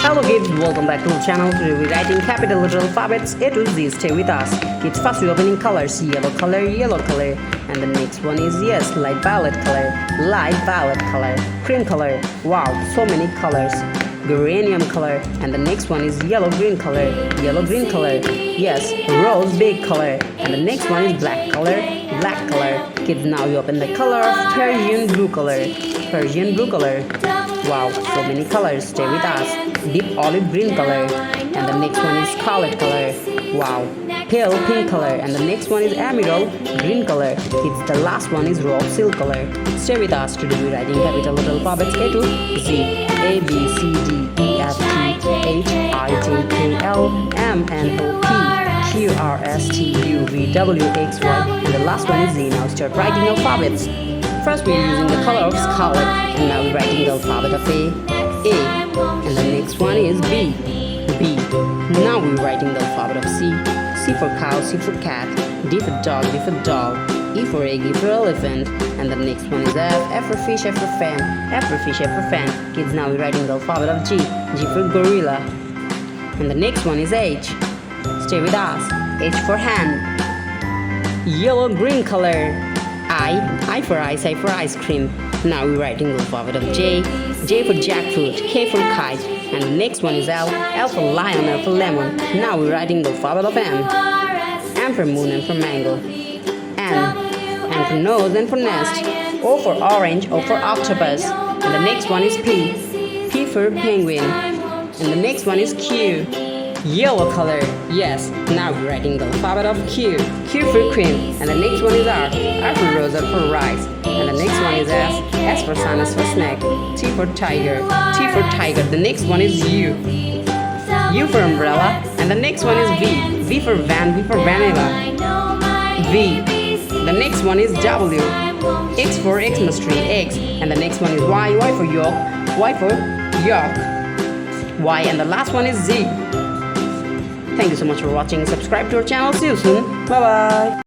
Hello kids, welcome back to our channel. Today we're writing capital letter alphabets A to Z. Stay with us. Kids, first we're opening colors. Yellow color, and the next one is yes, light violet color, cream color. Wow, so many colors. Geranium color, and the next one is yellow green color. Yes, rose big color, and the next one is black color. Kids, now you open the color of Persian blue color. Wow, so many colors. Stay with us. Deep olive green color, and the next one is scarlet color. Wow, pale pink color, and the next one is emerald green color. Kids, the last one is raw silk color. Stay with us. Today we're writing capital letter alphabets A to Z. A B C D E F G H I J K L M N O P Q R S T U V W X Y, and the last one is Z. Now start writing alphabets. First we're using the color of scarlet, and now we're writing the alphabet of A, and the next one is B. Now we're writing the alphabet of C. C for cow, C for cat, D for dog, E for egg, E for elephant, and the next one is F for fish, F for fan. Kids, now we're writing the alphabet of G. G for gorilla, and the next one is H. Stay with us. H for hand. Yellow green color. I for ice, I for ice cream. Now we're writing the alphabet of J. J for jackfruit, K for kite, and the next one is L. L for lion, L for lemon. Now we're writing the alphabet of M. M for moon, M for mango. N for nose, N for nest. O for orange, O for octopus, and the next one is P. P for penguin, and the next one is Q. Yellow color. Yes, now we're writing the alphabet of Q. Q for cream, and the next one is R. R for rose, R for rice, and the next one is S. S for sun, S for snake. T for tiger, T for tiger. The next one is U. U for umbrella, and the next one is V. V for van, V for vanilla. V. The next one is W. X for Xmas tree, X, and the next one is Y. Y for York, Y for York. Y, and the last one is Z. Thank you so much for watching. Subscribe to our channel. See you soon. Bye bye.